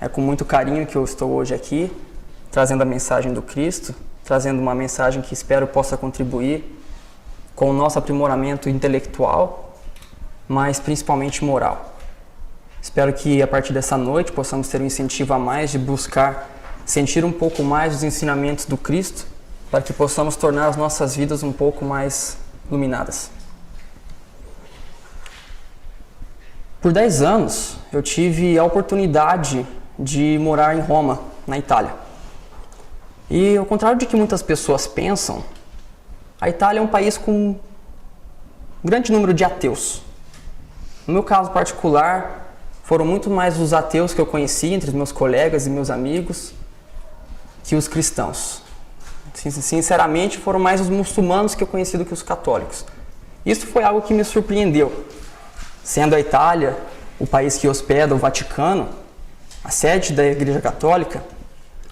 É com muito carinho que eu estou hoje aqui, trazendo a mensagem do Cristo, trazendo uma mensagem que espero possa contribuir com o nosso aprimoramento intelectual, mas principalmente moral. Espero que a partir dessa noite possamos ter um incentivo a mais de buscar sentir um pouco mais os ensinamentos do Cristo, para que possamos tornar as nossas vidas um pouco mais iluminadas. Por 10 anos, eu tive a oportunidade de morar em Roma, na Itália. E, ao contrário de que muitas pessoas pensam, a Itália é um país com um grande número de ateus. No meu caso particular, foram muito mais os ateus que eu conheci entre os meus colegas e meus amigos que os cristãos. Sinceramente, foram mais os muçulmanos que eu conheci do que os católicos. Isso foi algo que me surpreendeu. Sendo a Itália o país que hospeda o Vaticano, a sede da Igreja Católica,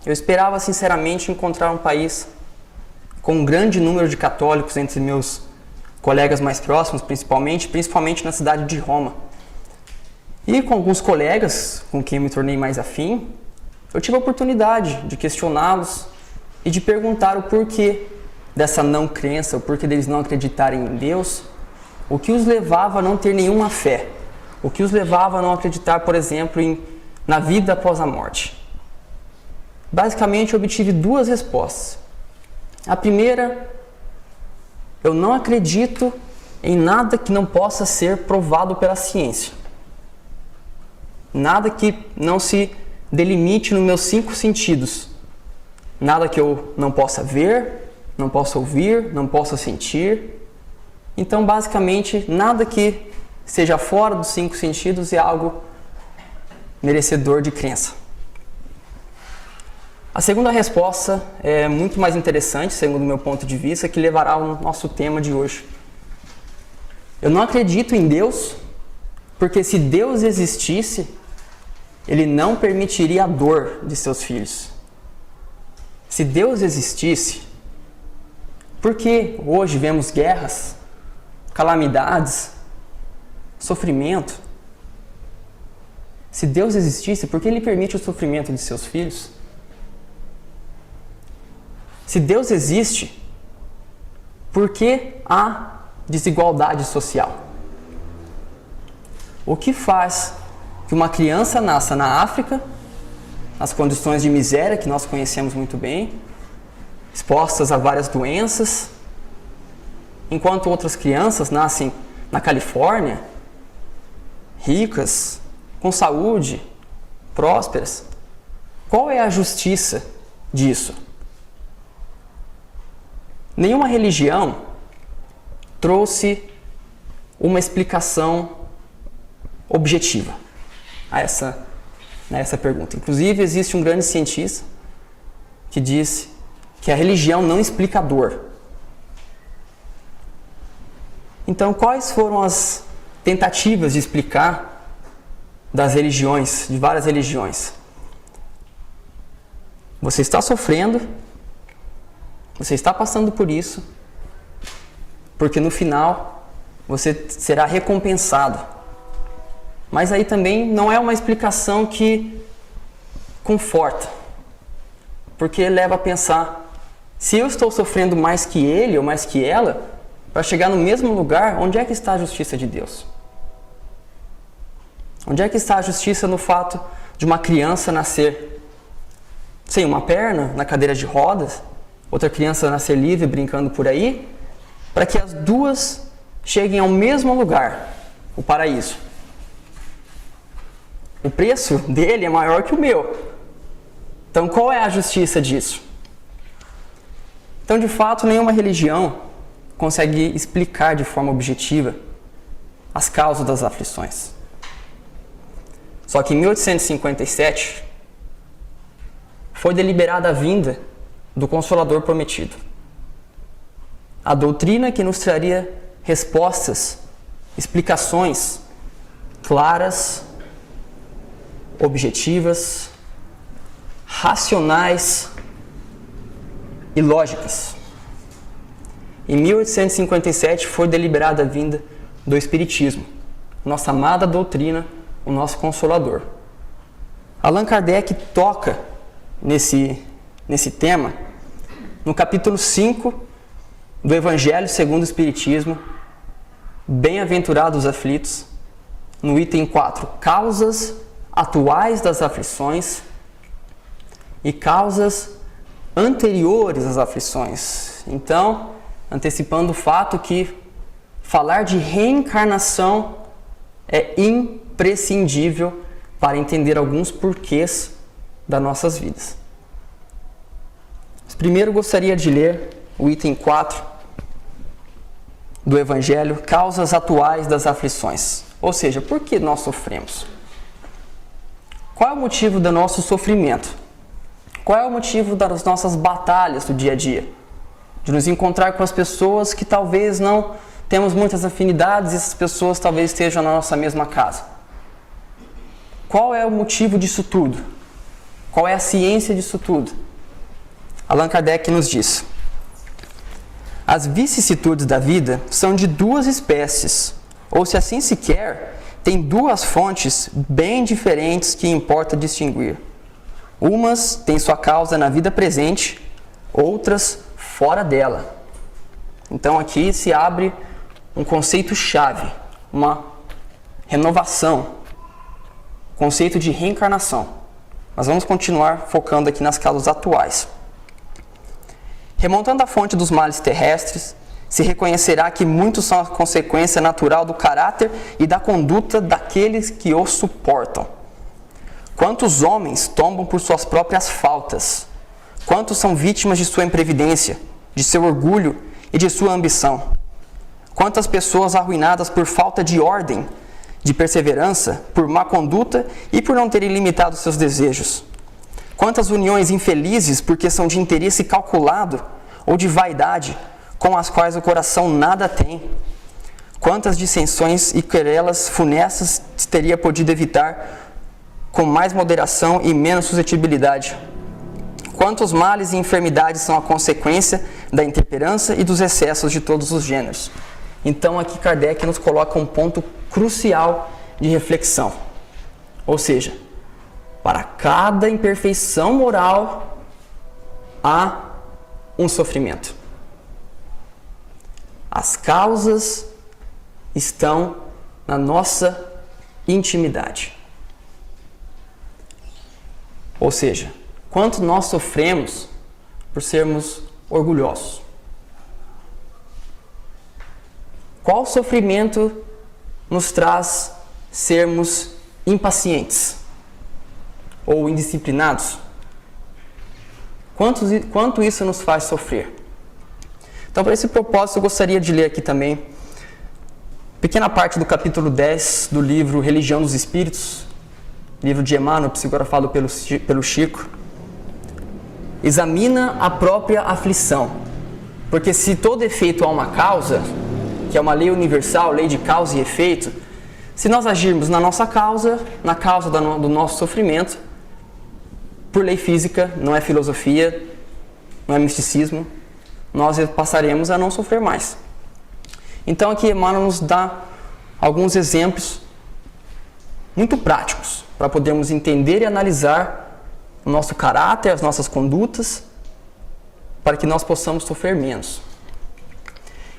eu esperava sinceramente encontrar um país com um grande número de católicos entre meus colegas mais próximos, principalmente na cidade de Roma. E com alguns colegas com quem eu me tornei mais afim, eu tive a oportunidade de questioná-los e de perguntar o porquê dessa não crença, o porquê deles não acreditarem em Deus, o que os levava a não ter nenhuma fé, o que os levava a não acreditar, por exemplo, na vida após a morte. Basicamente, eu obtive duas respostas. A primeira, eu não acredito em nada que não possa ser provado pela ciência. Nada que não se delimite nos meus 5 sentidos. Nada que eu não possa ver, não possa ouvir, não possa sentir. Então, basicamente, nada que seja fora dos 5 sentidos é algo merecedor de crença. A segunda resposta é muito mais interessante, segundo o meu ponto de vista, que levará ao nosso tema de hoje. Eu não acredito em Deus, porque se Deus existisse, Ele não permitiria a dor de seus filhos. Se Deus existisse, por que hoje vemos guerras, calamidades, sofrimento? Se Deus existisse, por que Ele permite o sofrimento de seus filhos? Se Deus existe, por que há desigualdade social? O que faz que uma criança nasça na África, nas condições de miséria que nós conhecemos muito bem, expostas a várias doenças, enquanto outras crianças nascem na Califórnia, ricas, com saúde, prósperas? Qual é a justiça disso? Nenhuma religião trouxe uma explicação objetiva a essa pergunta. Inclusive, existe um grande cientista que disse que a religião não explica a dor. Então, quais foram as tentativas de explicar das religiões, de várias religiões? Você está sofrendo, você está passando por isso, porque no final você será recompensado. Mas aí também não é uma explicação que conforta, porque leva a pensar, se eu estou sofrendo mais que ele ou mais que ela, para chegar no mesmo lugar, onde é que está a justiça de Deus? Onde é que está a justiça no fato de uma criança nascer sem uma perna, na cadeira de rodas, outra criança nascer livre brincando por aí, para que as duas cheguem ao mesmo lugar, o paraíso? O preço dele é maior que o meu. Então, qual é a justiça disso? Então, de fato, nenhuma religião consegue explicar de forma objetiva as causas das aflições. Só que em 1857 foi deliberada a vinda do Consolador prometido. A doutrina que nos traria respostas, explicações claras, objetivas, racionais e lógicas. Em 1857 foi deliberada a vinda do Espiritismo, nossa amada doutrina, o nosso Consolador. Allan Kardec toca nesse tema no capítulo 5 do Evangelho segundo o Espiritismo, Bem-aventurados os aflitos, no item 4, causas atuais das aflições e causas anteriores às aflições. Então, antecipando o fato que falar de reencarnação é imprescindível para entender alguns porquês das nossas vidas. Mas primeiro gostaria de ler o item 4 do Evangelho, causas atuais das aflições. Ou seja, por que nós sofremos? Qual é o motivo do nosso sofrimento? Qual é o motivo das nossas batalhas do dia a dia? De nos encontrar com as pessoas que talvez não temos muitas afinidades e essas pessoas talvez estejam na nossa mesma casa. Qual é o motivo disso tudo? Qual é a ciência disso tudo? Allan Kardec nos diz: as vicissitudes da vida são de duas espécies, ou se assim se quer, tem duas fontes bem diferentes que importa distinguir. Umas têm sua causa na vida presente, outras fora dela. Então aqui se abre um conceito-chave, uma renovação, conceito de reencarnação. Mas vamos continuar focando aqui nas causas atuais. Remontando à fonte dos males terrestres, se reconhecerá que muitos são a consequência natural do caráter e da conduta daqueles que o suportam. Quantos homens tombam por suas próprias faltas? Quantos são vítimas de sua imprevidência, de seu orgulho e de sua ambição? Quantas pessoas arruinadas por falta de ordem, de perseverança, por má conduta e por não terem limitado seus desejos? Quantas uniões infelizes porque são de interesse calculado ou de vaidade, com as quais o coração nada tem? Quantas dissensões e querelas funestas teria podido evitar com mais moderação e menos suscetibilidade? Quantos males e enfermidades são a consequência da intemperança e dos excessos de todos os gêneros? Então aqui Kardec nos coloca um ponto crucial de reflexão. Ou seja, para cada imperfeição moral há um sofrimento. As causas estão na nossa intimidade. Ou seja, quanto nós sofremos por sermos orgulhosos? Qual sofrimento nos traz sermos impacientes ou indisciplinados? Quanto isso nos faz sofrer? Então, para esse propósito, eu gostaria de ler aqui também pequena parte do capítulo 10 do livro Religião dos Espíritos, livro de Emmanuel, psicografado pelo Chico. Examina a própria aflição, porque se todo efeito há uma causa, que é uma lei universal, lei de causa e efeito, se nós agirmos na nossa causa, na causa do nosso sofrimento, por lei física, não é filosofia, não é misticismo, nós passaremos a não sofrer mais. Então aqui Emmanuel nos dá alguns exemplos muito práticos para podermos entender e analisar o nosso caráter, as nossas condutas, para que nós possamos sofrer menos.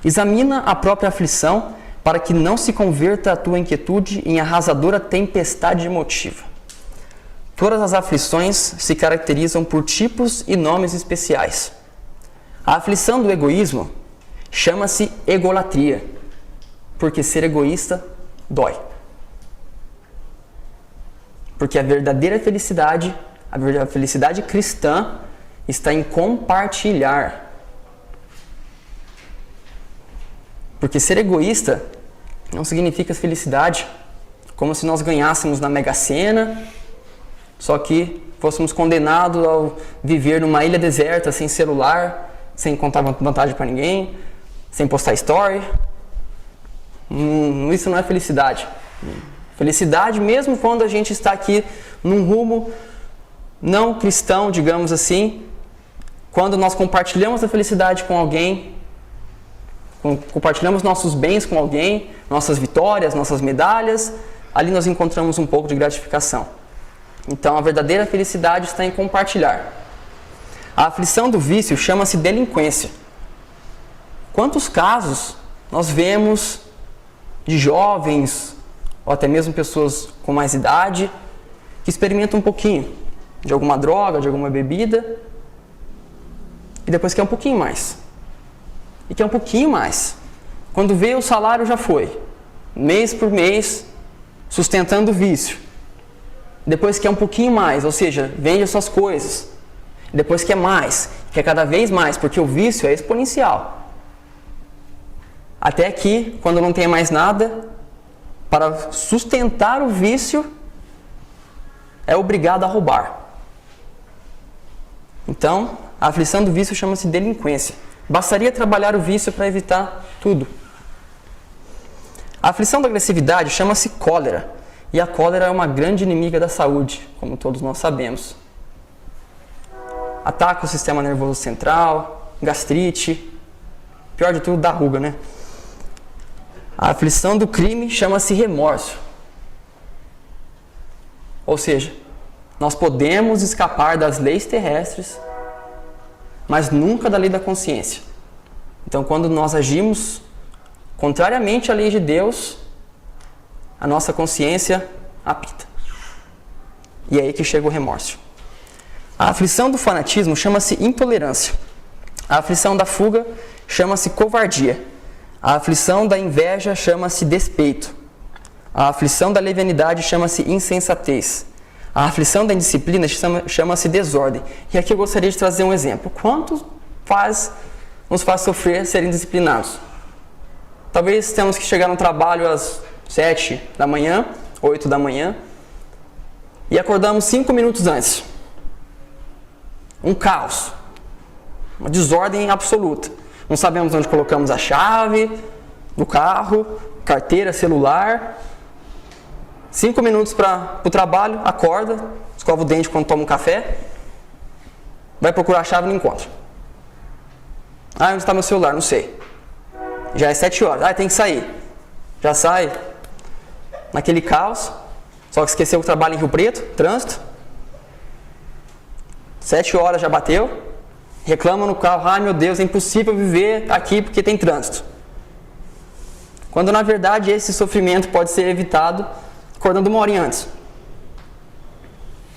Examina a própria aflição para que não se converta a tua inquietude em arrasadora tempestade emotiva. Todas as aflições se caracterizam por tipos e nomes especiais. A aflição do egoísmo chama-se egolatria, porque ser egoísta dói. Porque a verdadeira felicidade, a felicidade cristã, está em compartilhar. Porque ser egoísta não significa felicidade, como se nós ganhássemos na Mega Sena, só que fôssemos condenados ao viver numa ilha deserta, sem celular, sem contar vantagem para ninguém, sem postar story. Isso não é felicidade. Felicidade, mesmo quando a gente está aqui num rumo não cristão, digamos assim, quando nós compartilhamos a felicidade com alguém, compartilhamos nossos bens com alguém, nossas vitórias, nossas medalhas, ali nós encontramos um pouco de gratificação. Então, a verdadeira felicidade está em compartilhar. A aflição do vício chama-se delinquência. Quantos casos nós vemos de jovens, ou até mesmo pessoas com mais idade, que experimentam um pouquinho de alguma droga, de alguma bebida, e depois quer um pouquinho mais. E quer um pouquinho mais. Quando vê, o salário já foi. Mês por mês, sustentando o vício. Depois quer um pouquinho mais, ou seja, vende as suas coisas. Depois quer mais, quer cada vez mais, porque o vício é exponencial. Até que, quando não tem mais nada, para sustentar o vício, é obrigado a roubar. Então, a aflição do vício chama-se delinquência. Bastaria trabalhar o vício para evitar tudo. A aflição da agressividade chama-se cólera. E a cólera é uma grande inimiga da saúde, como todos nós sabemos. Ataca o sistema nervoso central, gastrite, pior de tudo, dá ruga, né? A aflição do crime chama-se remorso. Ou seja, nós podemos escapar das leis terrestres, mas nunca da lei da consciência. Então, quando nós agimos contrariamente à lei de Deus, a nossa consciência apita. E é aí que chega o remorso. A aflição do fanatismo chama-se intolerância. A aflição da fuga chama-se covardia. A aflição da inveja chama-se despeito. A aflição da levianidade chama-se insensatez. A aflição da indisciplina chama-se desordem. E aqui eu gostaria de trazer um exemplo. Quanto nos faz sofrer ser indisciplinados? Talvez temos que chegar no trabalho às 7 da manhã, 8 da manhã, e acordamos 5 minutos antes. Um caos, uma desordem absoluta. Não sabemos onde colocamos a chave do carro, carteira, celular. 5 minutos para o trabalho, acorda, escova o dente quando toma um café, vai procurar a chave e não encontra. Onde está meu celular? Não sei. Já é 7 horas, tem que sair. Já sai naquele caos, só que esqueceu o trabalho em Rio Preto, trânsito. 7 horas já bateu, reclama no carro, meu Deus, é impossível viver aqui porque tem trânsito. Quando na verdade esse sofrimento pode ser evitado acordando uma horinha antes.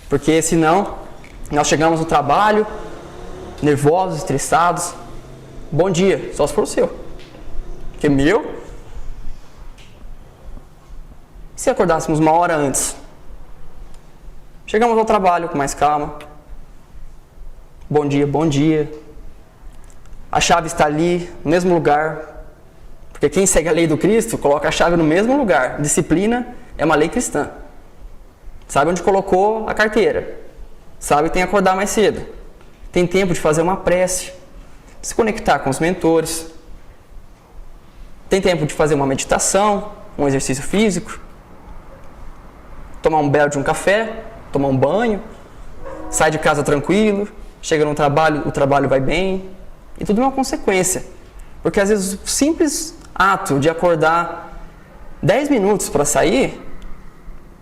Porque senão nós chegamos no trabalho, nervosos, estressados. Bom dia, só se for o seu. Porque meu... E se acordássemos uma hora antes? Chegamos ao trabalho com mais calma. Bom dia, bom dia. A chave está ali, no mesmo lugar. Porque quem segue a lei do Cristo, coloca a chave no mesmo lugar. Disciplina é uma lei cristã. Sabe onde colocou a carteira. Sabe que tem que acordar mais cedo. Tem tempo de fazer uma prece. Se conectar com os mentores. Tem tempo de fazer uma meditação, um exercício físico. Tomar um belo de um café, tomar um banho, sai de casa tranquilo, chega no trabalho, o trabalho vai bem, e tudo é uma consequência. Porque às vezes o simples ato de acordar 10 minutos para sair,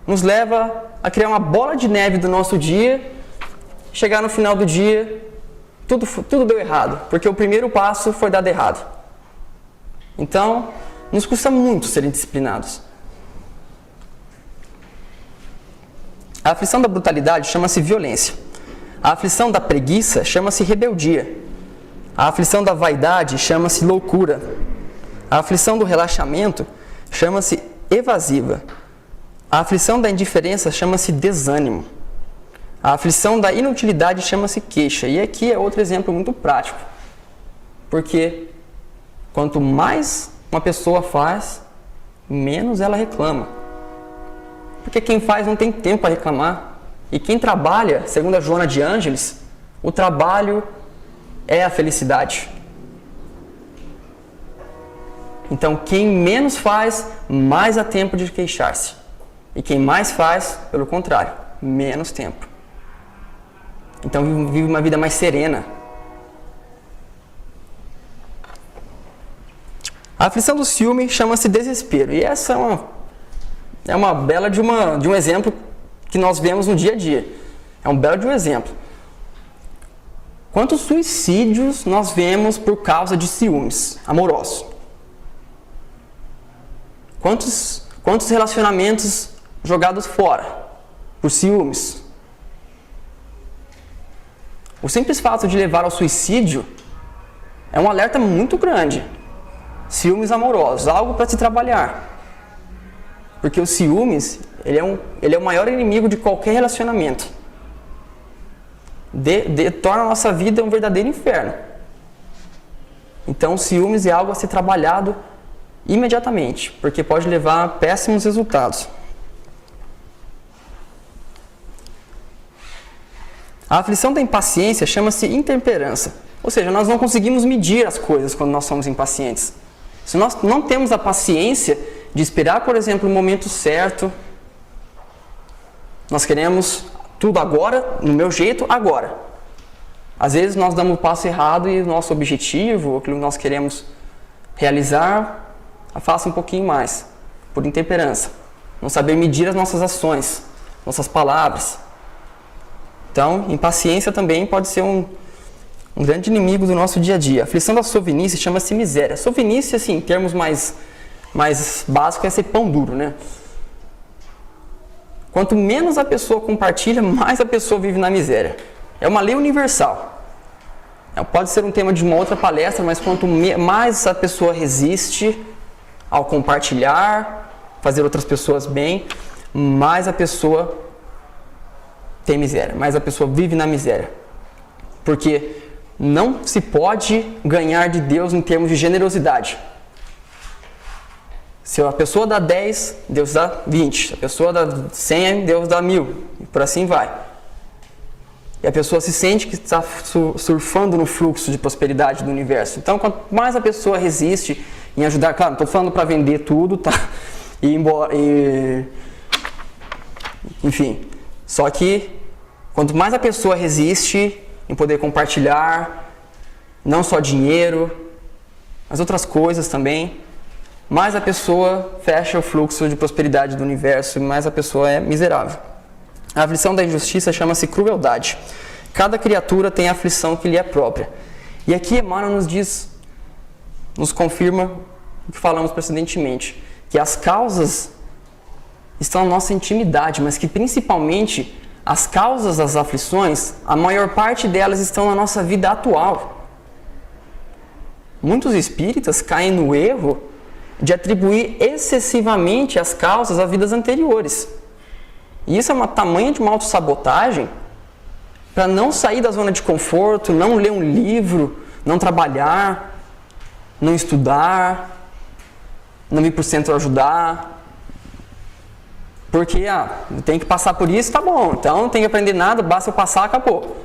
nos leva a criar uma bola de neve do nosso dia, chegar no final do dia, tudo deu errado, porque o primeiro passo foi dado errado. Então, nos custa muito serem disciplinados. A aflição da brutalidade chama-se violência. A aflição da preguiça chama-se rebeldia. A aflição da vaidade chama-se loucura. A aflição do relaxamento chama-se evasiva. A aflição da indiferença chama-se desânimo. A aflição da inutilidade chama-se queixa. E aqui é outro exemplo muito prático. Porque quanto mais uma pessoa faz, menos ela reclama. Porque quem faz não tem tempo para reclamar. E quem trabalha, segundo a Joana de Ângeles, o trabalho é a felicidade. Então, quem menos faz, mais há tempo de queixar-se. E quem mais faz, pelo contrário, menos tempo. Então, vive uma vida mais serena. A aflição do ciúme chama-se desespero. E essa é uma bela de um exemplo que nós vemos no dia a dia. É um belo de um exemplo. Quantos suicídios nós vemos por causa de ciúmes amorosos? Quantos relacionamentos jogados fora por ciúmes? O simples fato de levar ao suicídio é um alerta muito grande. Ciúmes amorosos, algo para se trabalhar. Porque o ciúmes, ele é o maior inimigo de qualquer relacionamento. Torna a nossa vida um verdadeiro inferno. Então, o ciúmes é algo a ser trabalhado imediatamente, porque pode levar a péssimos resultados. A aflição da impaciência chama-se intemperança, ou seja, nós não conseguimos medir as coisas quando nós somos impacientes. Se nós não temos a paciência de esperar, por exemplo, o momento certo, nós queremos tudo agora, no meu jeito, agora. Às vezes nós damos o passo errado e o nosso objetivo, aquilo que nós queremos realizar, afasta um pouquinho mais, por intemperança. Não saber medir as nossas ações, nossas palavras. Então, impaciência também pode ser um grande inimigo do nosso dia a dia. A aflição da sovinice chama-se miséria. Sovinice, assim, em termos mais básicos, é ser pão duro, né? Quanto menos a pessoa compartilha, mais a pessoa vive na miséria. É uma lei universal. Pode ser um tema de uma outra palestra, mas quanto mais a pessoa resiste ao compartilhar, fazer outras pessoas bem, mais a pessoa tem miséria, mais a pessoa vive na miséria. Porque não se pode ganhar de Deus em termos de generosidade. Se a pessoa dá 10, Deus dá 20. Se a pessoa dá 100, Deus dá 1000. E por assim vai. E a pessoa se sente que está surfando no fluxo de prosperidade do universo. Então, quanto mais a pessoa resiste em ajudar... Claro, não estou falando para vender tudo, tá? E ir embora... Enfim. Só que, quanto mais a pessoa resiste em poder compartilhar, não só dinheiro, mas outras coisas também, mais a pessoa fecha o fluxo de prosperidade do universo e mais a pessoa é miserável. A aflição da injustiça chama-se crueldade. Cada criatura tem a aflição que lhe é própria. E aqui Emmanuel nos confirma o que falamos precedentemente, que as causas estão na nossa intimidade, mas que principalmente as causas das aflições, a maior parte delas estão na nossa vida atual. Muitos espíritas caem no erro de atribuir excessivamente as causas a vidas anteriores. E isso é uma tamanha de uma autossabotagem para não sair da zona de conforto, não ler um livro, não trabalhar, não estudar, não ir para o centro ajudar. Porque, tem que passar por isso, tá bom. Então não tem que aprender nada, basta eu passar, acabou.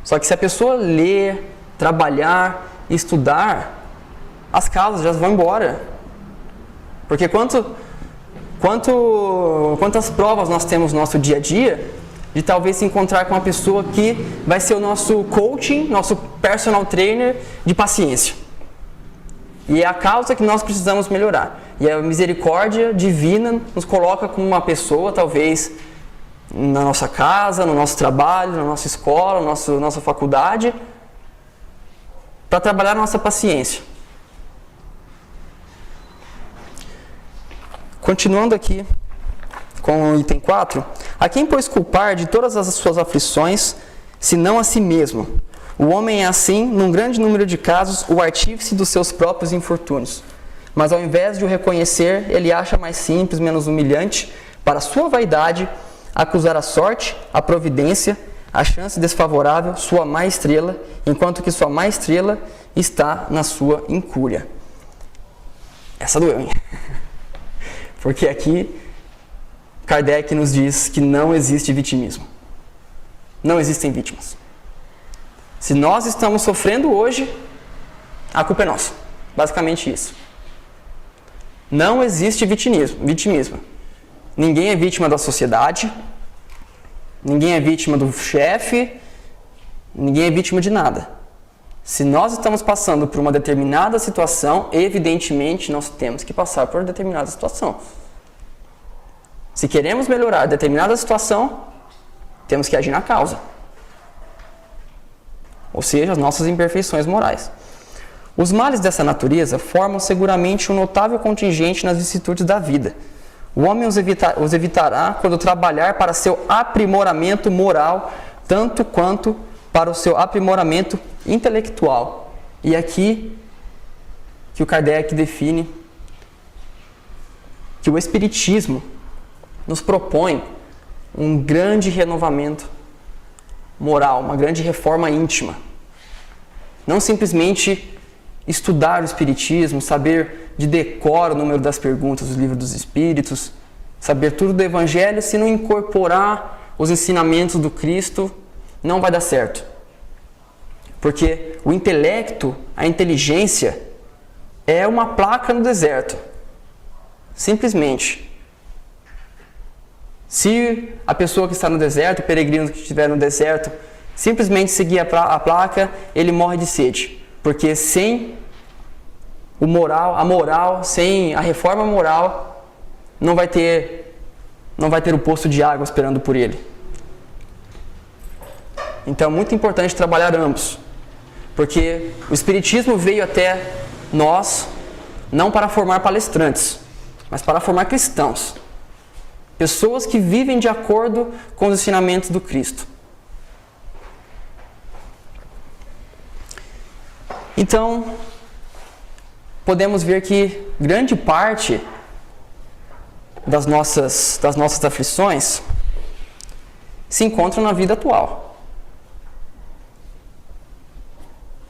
Só que se a pessoa ler, trabalhar, estudar, as causas já vão embora. Porque quantas provas nós temos no nosso dia a dia de talvez se encontrar com uma pessoa que vai ser o nosso coaching, nosso personal trainer de paciência. E é a causa que nós precisamos melhorar. E a misericórdia divina nos coloca como uma pessoa, talvez, na nossa casa, no nosso trabalho, na nossa escola, na nossa faculdade, para trabalhar a nossa paciência. Continuando aqui com o item 4, a quem pois culpar de todas as suas aflições, senão a si mesmo? O homem é assim, num grande número de casos, o artífice dos seus próprios infortúnios. Mas ao invés de o reconhecer, ele acha mais simples, menos humilhante, para sua vaidade, acusar a sorte, a providência, a chance desfavorável, sua má estrela, enquanto que sua má estrela está na sua incúria. Essa doeu, hein? Porque aqui Kardec nos diz que não existe vitimismo. Não existem vítimas. Se nós estamos sofrendo hoje, a culpa é nossa. Basicamente isso. Não existe vitimismo. Ninguém é vítima da sociedade, ninguém é vítima do chefe, ninguém é vítima de nada. Se nós estamos passando por uma determinada situação, evidentemente nós temos que passar por determinada situação. Se queremos melhorar determinada situação, temos que agir na causa. Ou seja, as nossas imperfeições morais. Os males dessa natureza formam seguramente um notável contingente nas vicissitudes da vida. O homem os evitará quando trabalhar para seu aprimoramento moral, tanto quanto para o seu aprimoramento intelectual. E aqui que o Kardec define que o Espiritismo nos propõe um grande renovamento moral, uma grande reforma íntima. Não simplesmente estudar o Espiritismo, saber de decor o número das perguntas do Livro dos Espíritos, saber tudo do Evangelho, se não incorporar os ensinamentos do Cristo, não vai dar certo. Porque o intelecto, a inteligência, é uma placa no deserto. Simplesmente. Se a pessoa que está no deserto, o peregrino que estiver no deserto, simplesmente seguir a placa, ele morre de sede. Porque sem a moral, sem a reforma moral, não vai ter o poço de água esperando por ele. Então é muito importante trabalhar ambos. Porque o Espiritismo veio até nós não para formar palestrantes, mas para formar cristãos. Pessoas que vivem de acordo com os ensinamentos do Cristo. Então, podemos ver que grande parte das nossas aflições se encontram na vida atual.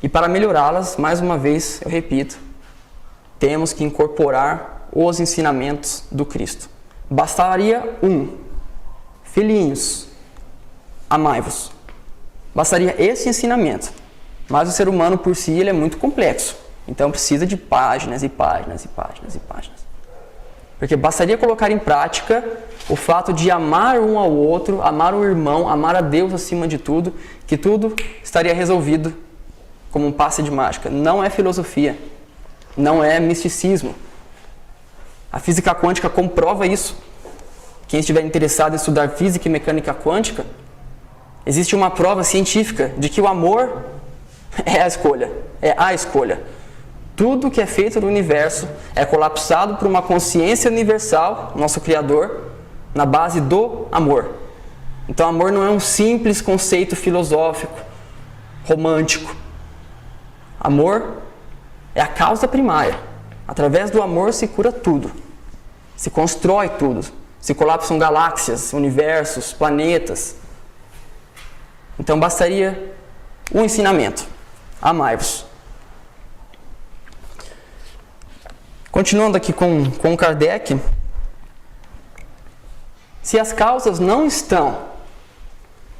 E para melhorá-las, mais uma vez, eu repito, temos que incorporar os ensinamentos do Cristo. Bastaria filhinhos, amai-vos. Bastaria esse ensinamento. Mas o ser humano por si ele é muito complexo. Então precisa de páginas e páginas e páginas e páginas. Porque bastaria colocar em prática o fato de amar um ao outro, amar o irmão, amar a Deus acima de tudo, que tudo estaria resolvido como um passe de mágica. Não é filosofia, não é misticismo. A física quântica comprova isso. Quem estiver interessado em estudar física e mecânica quântica, existe uma prova científica de que o amor é a escolha. Tudo que é feito no universo é colapsado por uma consciência universal, nosso Criador, na base do amor. Então, amor não é um simples conceito filosófico, romântico. Amor é a causa primária. Através do amor se cura tudo, se constrói tudo, se colapsam galáxias, universos, planetas. Então, bastaria um ensinamento. Amai-vos. Continuando aqui com Kardec, se as causas não estão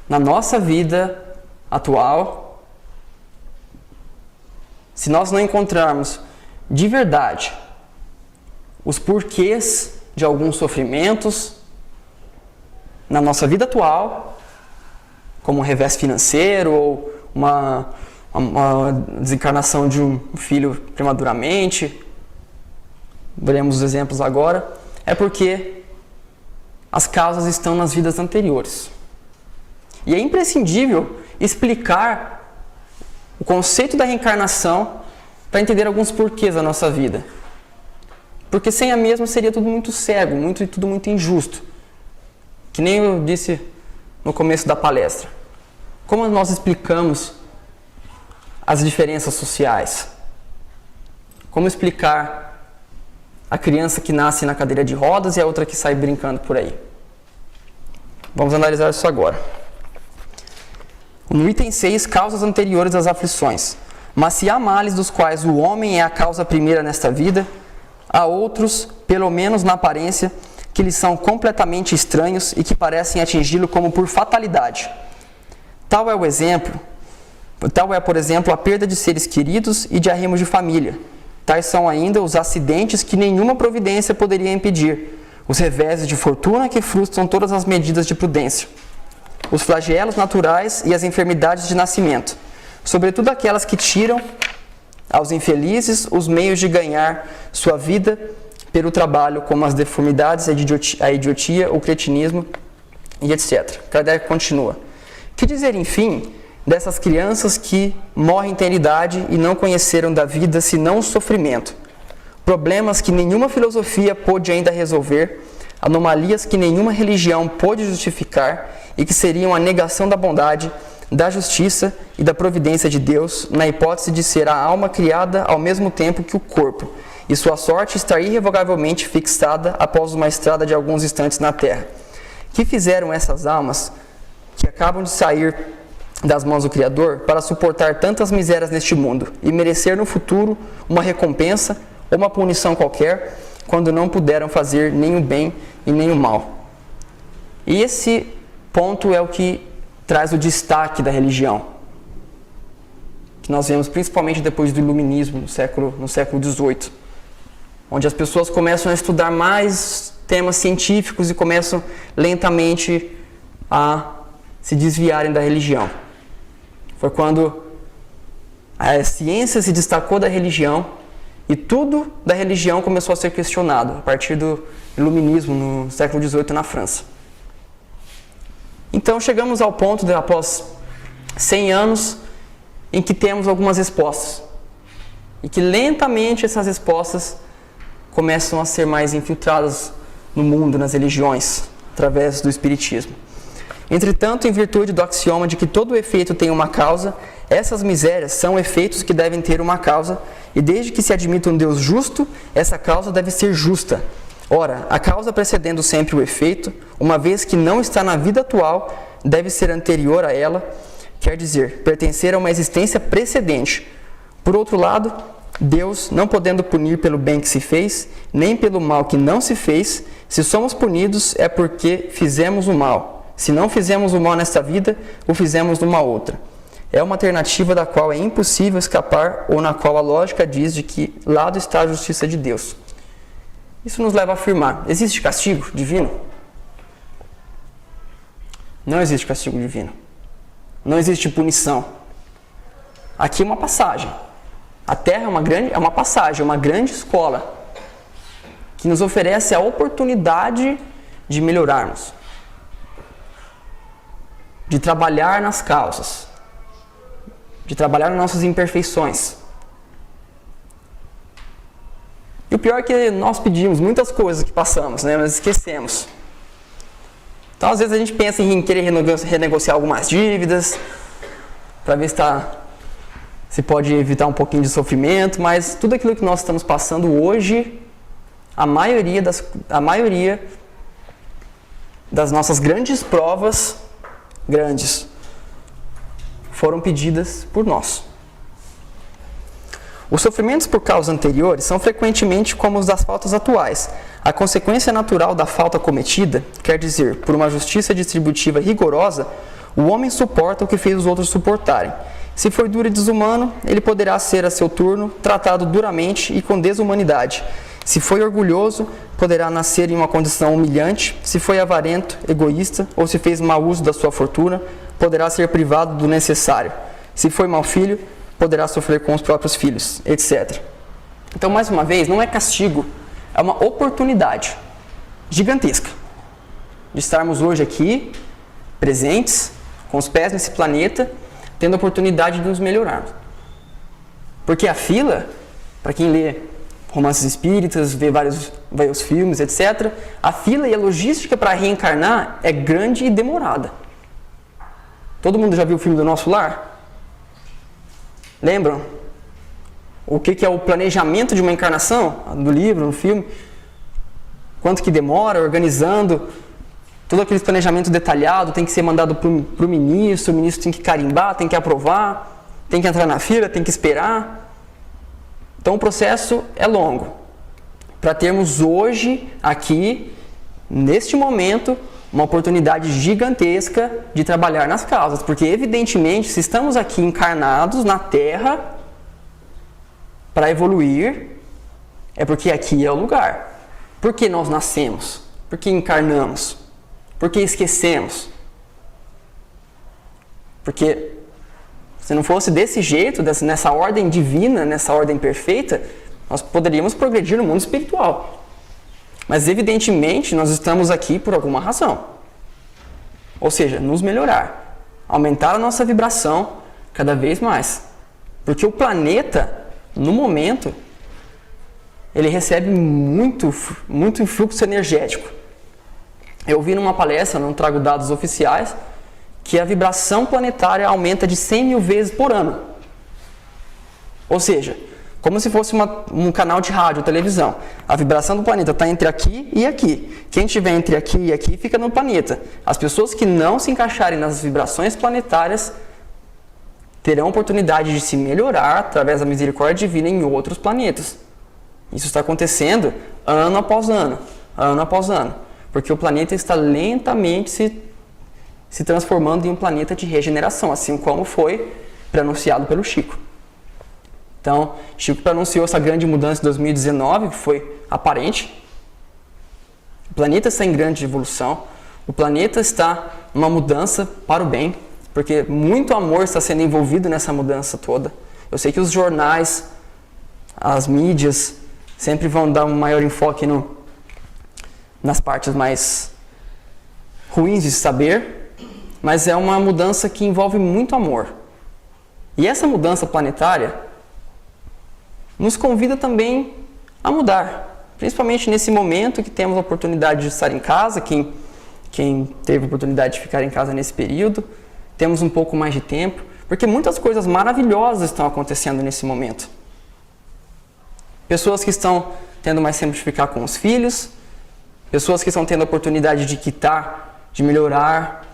na nossa vida atual, se nós não encontrarmos de verdade os porquês de alguns sofrimentos na nossa vida atual, como um revés financeiro ou uma desencarnação de um filho prematuramente, veremos os exemplos agora, é porque as causas estão nas vidas anteriores. E é imprescindível explicar o conceito da reencarnação para entender alguns porquês da nossa vida. Porque sem a mesma seria tudo muito cego, tudo muito injusto. Que nem eu disse no começo da palestra. Como nós explicamos as diferenças sociais? Como explicar a criança que nasce na cadeira de rodas e a outra que sai brincando por aí? Vamos analisar isso agora. No item 6, causas anteriores às aflições. Mas se há males dos quais o homem é a causa primeira nesta vida, há outros, pelo menos na aparência, que lhe são completamente estranhos e que parecem atingi-lo como por fatalidade. Tal é, por exemplo, a perda de seres queridos e de arrimos de família. Tais são ainda os acidentes que nenhuma providência poderia impedir, os reveses de fortuna que frustram todas as medidas de prudência, os flagelos naturais e as enfermidades de nascimento, sobretudo aquelas que tiram aos infelizes os meios de ganhar sua vida pelo trabalho, como as deformidades, a idiotia, o cretinismo e etc. Kardec continua. Que dizer, enfim, dessas crianças que morrem em tenridade e não conheceram da vida senão o sofrimento, problemas que nenhuma filosofia pôde ainda resolver, anomalias que nenhuma religião pôde justificar e que seriam a negação da bondade, da justiça e da providência de Deus, na hipótese de ser a alma criada ao mesmo tempo que o corpo, e sua sorte estar irrevogavelmente fixada após uma estrada de alguns instantes na terra. Que fizeram essas almas que acabam de sair das mãos do Criador para suportar tantas misérias neste mundo e merecer no futuro uma recompensa ou uma punição qualquer, quando não puderam fazer nem o bem e nem o mal? E esse ponto é o que traz o destaque da religião, que nós vemos principalmente depois do Iluminismo, no século XVIII, onde as pessoas começam a estudar mais temas científicos e começam lentamente a se desviarem da religião. Foi quando a ciência se destacou da religião e tudo da religião começou a ser questionado, a partir do Iluminismo, no século XVIII, na França. Então chegamos ao ponto de, após 100 anos, em que temos algumas respostas. E que lentamente essas respostas começam a ser mais infiltradas no mundo, nas religiões, através do Espiritismo. Entretanto, em virtude do axioma de que todo efeito tem uma causa, essas misérias são efeitos que devem ter uma causa, e desde que se admita um Deus justo, essa causa deve ser justa. Ora, a causa precedendo sempre o efeito, uma vez que não está na vida atual, deve ser anterior a ela, quer dizer, pertencer a uma existência precedente. Por outro lado, Deus, não podendo punir pelo bem que se fez, nem pelo mal que não se fez, se somos punidos é porque fizemos o mal. Se não fizemos o mal nesta vida, o fizemos numa outra. É uma alternativa da qual é impossível escapar ou na qual a lógica diz de que lado está a justiça de Deus. Isso nos leva a afirmar: existe castigo divino? Não existe castigo divino. Não existe punição. Aqui é uma passagem. A Terra é uma passagem, é uma grande escola que nos oferece a oportunidade de melhorarmos, de trabalhar nas causas, de trabalhar nas nossas imperfeições. E o pior é que nós pedimos muitas coisas que passamos, né, mas esquecemos. Então, às vezes, a gente pensa em querer renegociar algumas dívidas, para ver se pode evitar um pouquinho de sofrimento, mas tudo aquilo que nós estamos passando hoje, a maioria das nossas grandes provas, foram pedidas por nós. Os sofrimentos por causas anteriores são frequentemente como os das faltas atuais. A consequência natural da falta cometida, quer dizer, por uma justiça distributiva rigorosa, o homem suporta o que fez os outros suportarem. Se for duro e desumano, ele poderá ser, a seu turno, tratado duramente e com desumanidade. Se foi orgulhoso, poderá nascer em uma condição humilhante. Se foi avarento, egoísta, ou se fez mau uso da sua fortuna, poderá ser privado do necessário. Se foi mau filho, poderá sofrer com os próprios filhos, etc. Então, mais uma vez, não é castigo, é uma oportunidade gigantesca de estarmos hoje aqui, presentes, com os pés nesse planeta, tendo a oportunidade de nos melhorarmos. Porque a fila, para quem lê romances espíritas, vê vários filmes, etc., a fila e a logística para reencarnar é grande e demorada. Todo mundo já viu o filme do Nosso Lar? Lembram? O que é o planejamento de uma encarnação? Do livro, no filme? Quanto que demora, organizando? Todo aquele planejamento detalhado tem que ser mandado para o ministro tem que carimbar, tem que aprovar, tem que entrar na fila, tem que esperar. Então o processo é longo. Para termos hoje, aqui, neste momento, uma oportunidade gigantesca de trabalhar nas causas. Porque, evidentemente, se estamos aqui encarnados na Terra para evoluir, é porque aqui é o lugar. Por que nós nascemos? Por que encarnamos? Por que esquecemos? Porque se não fosse desse jeito, nessa ordem divina, nessa ordem perfeita, nós poderíamos progredir no mundo espiritual. Mas evidentemente nós estamos aqui por alguma razão. Ou seja, nos melhorar, aumentar a nossa vibração cada vez mais. Porque o planeta, no momento, ele recebe muito influxo energético. Eu vi numa palestra, não trago dados oficiais, que a vibração planetária aumenta de 100 mil vezes por ano. Ou seja, como se fosse um canal de rádio ou televisão. A vibração do planeta está entre aqui e aqui. Quem estiver entre aqui e aqui fica no planeta. As pessoas que não se encaixarem nas vibrações planetárias terão oportunidade de se melhorar através da misericórdia divina em outros planetas. Isso está acontecendo ano após ano, ano após ano. Porque o planeta está lentamente se transformando em um planeta de regeneração, assim como foi preanunciado pelo Chico. Então, Chico anunciou essa grande mudança em 2019, que foi aparente. O planeta está em grande evolução, o planeta está numa mudança para o bem, porque muito amor está sendo envolvido nessa mudança toda. Eu sei que os jornais, as mídias, sempre vão dar um maior enfoque nas partes mais ruins de saber, mas é uma mudança que envolve muito amor. E essa mudança planetária nos convida também a mudar, principalmente nesse momento que temos a oportunidade de estar em casa, quem teve a oportunidade de ficar em casa nesse período, temos um pouco mais de tempo, porque muitas coisas maravilhosas estão acontecendo nesse momento. Pessoas que estão tendo mais tempo de ficar com os filhos, pessoas que estão tendo a oportunidade de quitar, de melhorar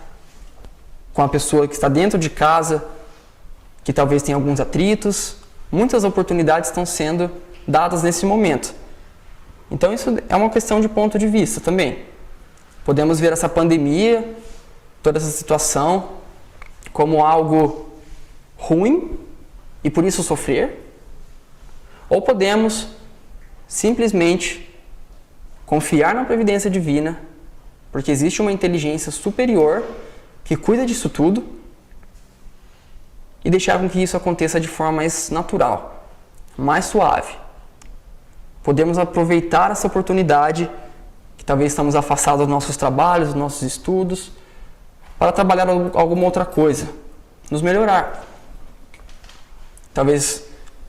com a pessoa que está dentro de casa, que talvez tenha alguns atritos. Muitas oportunidades estão sendo dadas nesse momento. Então isso é uma questão de ponto de vista também. Podemos ver essa pandemia, toda essa situação, como algo ruim e por isso sofrer. Ou podemos simplesmente confiar na providência divina, porque existe uma inteligência superior que cuida disso tudo, e deixar com que isso aconteça de forma mais natural, mais suave. Podemos aproveitar essa oportunidade, que talvez estamos afastados dos nossos trabalhos, dos nossos estudos, para trabalhar alguma outra coisa, nos melhorar. Talvez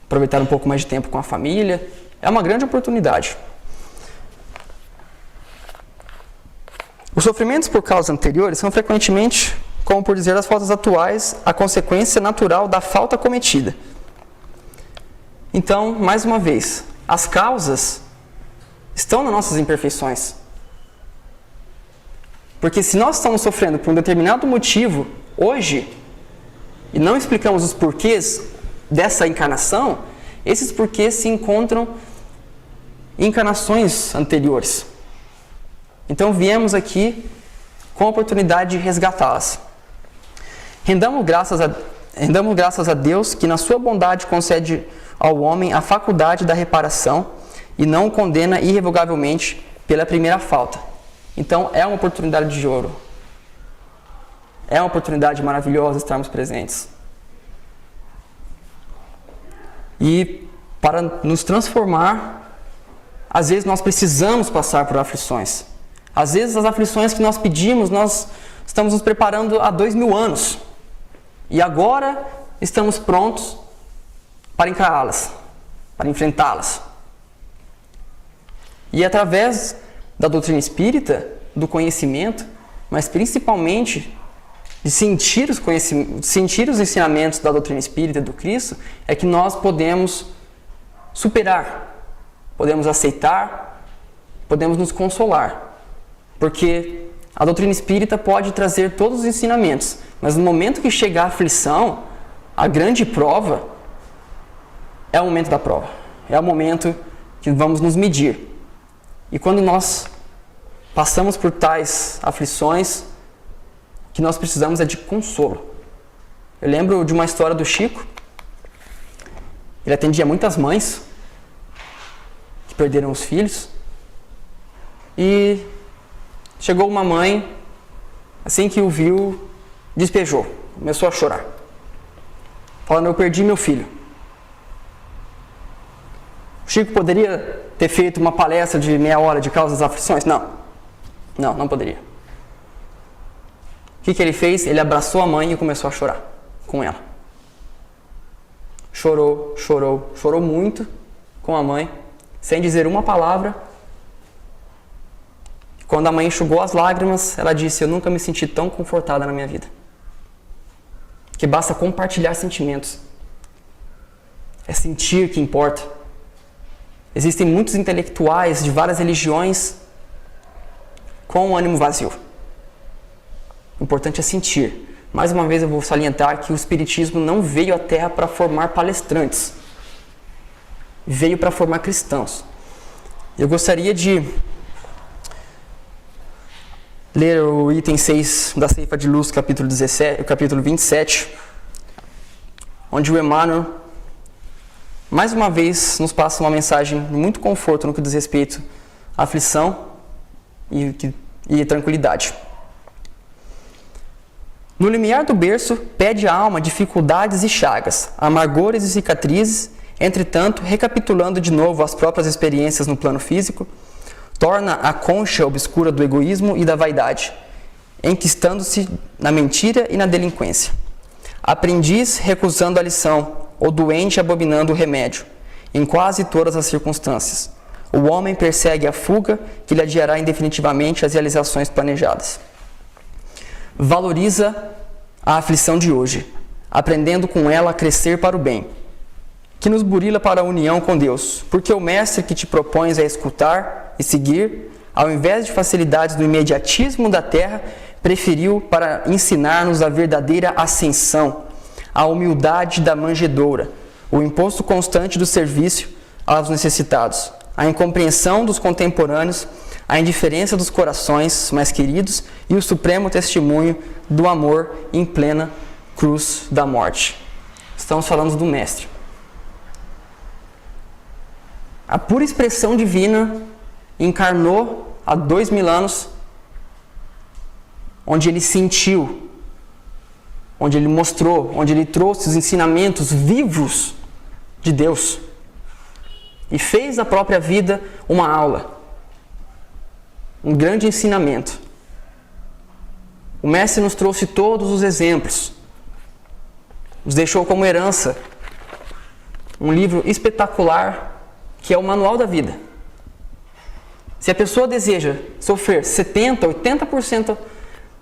aproveitar um pouco mais de tempo com a família. É uma grande oportunidade. Os sofrimentos por causas anteriores são frequentemente, como por dizer as faltas atuais, a consequência natural da falta cometida. Então, mais uma vez, as causas estão nas nossas imperfeições. Porque se nós estamos sofrendo por um determinado motivo hoje, e não explicamos os porquês dessa encarnação, esses porquês se encontram em encarnações anteriores. Então viemos aqui com a oportunidade de resgatá-las. Rendamos graças a Deus que na sua bondade concede ao homem a faculdade da reparação e não o condena irrevogavelmente pela primeira falta. Então é uma oportunidade de ouro. É uma oportunidade maravilhosa estarmos presentes. E para nos transformar, às vezes nós precisamos passar por aflições. Às vezes as aflições que nós pedimos, nós estamos nos preparando há 2000 anos. E agora estamos prontos para encará-las, para enfrentá-las. E através da doutrina espírita, do conhecimento, mas principalmente de sentir os ensinamentos da doutrina espírita do Cristo, é que nós podemos superar, podemos aceitar, podemos nos consolar. Porque a doutrina espírita pode trazer todos os ensinamentos, mas no momento que chegar a aflição, a grande prova é o momento da prova. É o momento que vamos nos medir. E quando nós passamos por tais aflições, o que nós precisamos é de consolo. Eu lembro de uma história do Chico. Ele atendia muitas mães que perderam os filhos. E chegou uma mãe, assim que o viu, despejou, começou a chorar, falando: eu perdi meu filho. O Chico poderia ter feito uma palestra de meia hora de causas das aflições? Não poderia. O que ele fez? Ele abraçou a mãe e começou a chorar com ela. Chorou muito com a mãe, sem dizer uma palavra. Quando a mãe enxugou as lágrimas, ela disse: eu nunca me senti tão confortada na minha vida. Que basta compartilhar sentimentos. É sentir que importa. Existem muitos intelectuais de várias religiões com o ânimo vazio. O importante é sentir. Mais uma vez eu vou salientar que o Espiritismo não veio à Terra para formar palestrantes. Veio para formar cristãos. Eu gostaria de ler o item 6 da Ceifa de Luz, capítulo 27, onde o Emmanuel, mais uma vez, nos passa uma mensagem de muito conforto no que diz respeito à aflição e tranquilidade. No limiar do berço, pede a alma dificuldades e chagas, amargores e cicatrizes. Entretanto, recapitulando de novo as próprias experiências no plano físico, torna a concha obscura do egoísmo e da vaidade, enquistando-se na mentira e na delinquência. Aprendiz recusando a lição, ou doente abominando o remédio, em quase todas as circunstâncias. O homem persegue a fuga que lhe adiará indefinitivamente as realizações planejadas. Valoriza a aflição de hoje, aprendendo com ela a crescer para o bem, que nos burila para a união com Deus, porque o mestre que te propões a escutar e seguir, ao invés de facilidades do imediatismo da terra, preferiu para ensinar-nos a verdadeira ascensão, a humildade da manjedoura, o imposto constante do serviço aos necessitados, a incompreensão dos contemporâneos, a indiferença dos corações mais queridos e o supremo testemunho do amor em plena cruz da morte. Estamos falando do Mestre. A pura expressão divina encarnou há 2000 anos, onde ele sentiu, onde ele mostrou, onde ele trouxe os ensinamentos vivos de Deus e fez da própria vida uma aula, um grande ensinamento. O Mestre nos trouxe todos os exemplos, nos deixou como herança um livro espetacular que é o Manual da Vida. Se a pessoa deseja sofrer 70%, 80%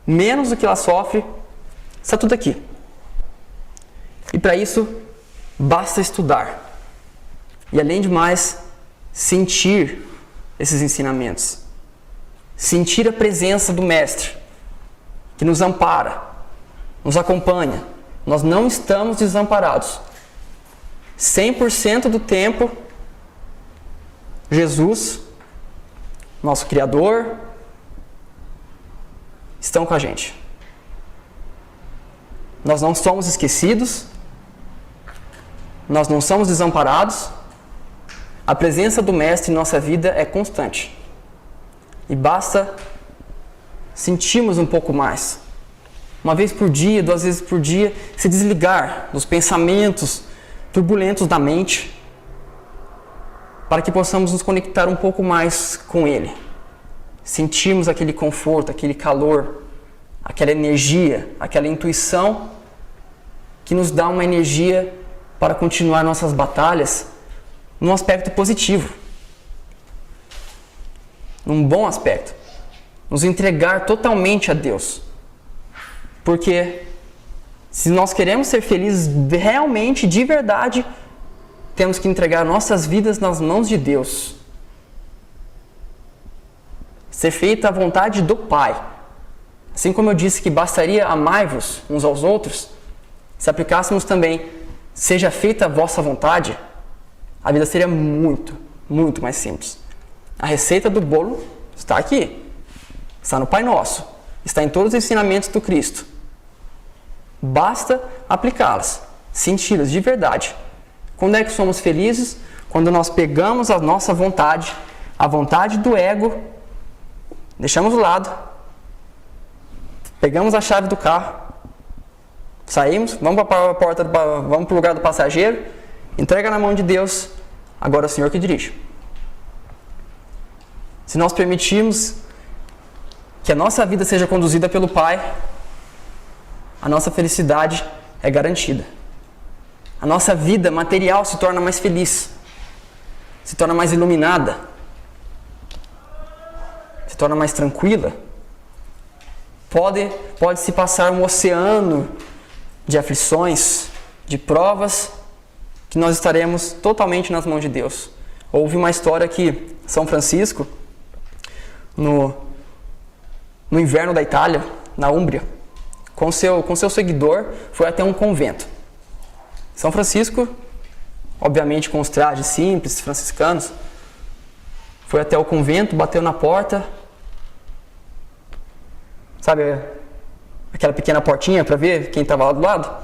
menos do que ela sofre, está tudo aqui. E para isso, basta estudar. E além de mais, sentir esses ensinamentos. Sentir a presença do Mestre, que nos ampara, nos acompanha. Nós não estamos desamparados. 100% do tempo, Jesus, nosso Criador, estão com a gente. Nós não somos esquecidos, nós não somos desamparados. A presença do Mestre em nossa vida é constante. E basta sentirmos um pouco mais. Uma vez por dia, 2 vezes por dia, se desligar dos pensamentos turbulentos da mente, para que possamos nos conectar um pouco mais com Ele. Sentirmos aquele conforto, aquele calor, aquela energia, aquela intuição que nos dá uma energia para continuar nossas batalhas num aspecto positivo, num bom aspecto. Nos entregar totalmente a Deus. Porque se nós queremos ser felizes realmente, de verdade, temos que entregar nossas vidas nas mãos de Deus. Ser feita a vontade do Pai. Assim como eu disse que bastaria amai-vos uns aos outros, se aplicássemos também, seja feita a vossa vontade, a vida seria muito, muito mais simples. A receita do bolo está aqui. Está no Pai Nosso. Está em todos os ensinamentos do Cristo. Basta aplicá-las, senti-las de verdade. Quando é que somos felizes? Quando nós pegamos a nossa vontade, a vontade do ego, deixamos do lado, pegamos a chave do carro, saímos, vamos para a porta, vamos para o lugar do passageiro, entrega na mão de Deus agora é o Senhor que dirige. Se nós permitirmos que a nossa vida seja conduzida pelo Pai, a nossa felicidade é garantida. A nossa vida material se torna mais feliz, se torna mais iluminada, se torna mais tranquila. Pode se passar um oceano de aflições, de provas, que nós estaremos totalmente nas mãos de Deus. Houve uma história que São Francisco, no inverno da Itália, na Úmbria, com seu seguidor, foi até um convento. São Francisco, obviamente com os trajes simples, franciscanos, foi até o convento, bateu na porta, sabe aquela pequena portinha para ver quem estava lá do lado?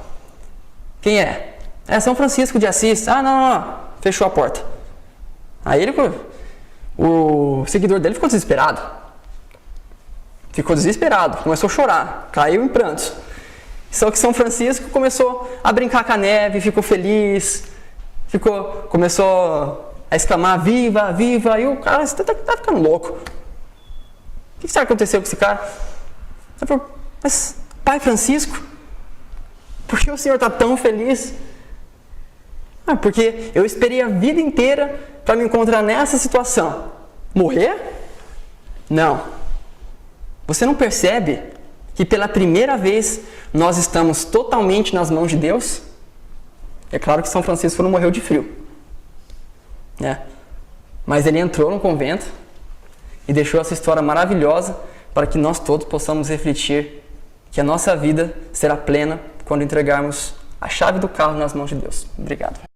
Quem é? É São Francisco de Assis. Ah, não. Fechou a porta. Aí o seguidor dele ficou desesperado. Começou a chorar, caiu em prantos. Só que São Francisco começou a brincar com a neve, ficou feliz, começou a exclamar, viva, viva, e o cara tá ficando louco. O que será que aconteceu com esse cara? Ele falou, mas Pai Francisco, por que o senhor está tão feliz? Porque eu esperei a vida inteira para me encontrar nessa situação. Morrer? Não. Você não percebe que pela primeira vez nós estamos totalmente nas mãos de Deus? É claro que São Francisco não morreu de frio, né? Mas ele entrou no convento e deixou essa história maravilhosa para que nós todos possamos refletir que a nossa vida será plena quando entregarmos a chave do carro nas mãos de Deus. Obrigado.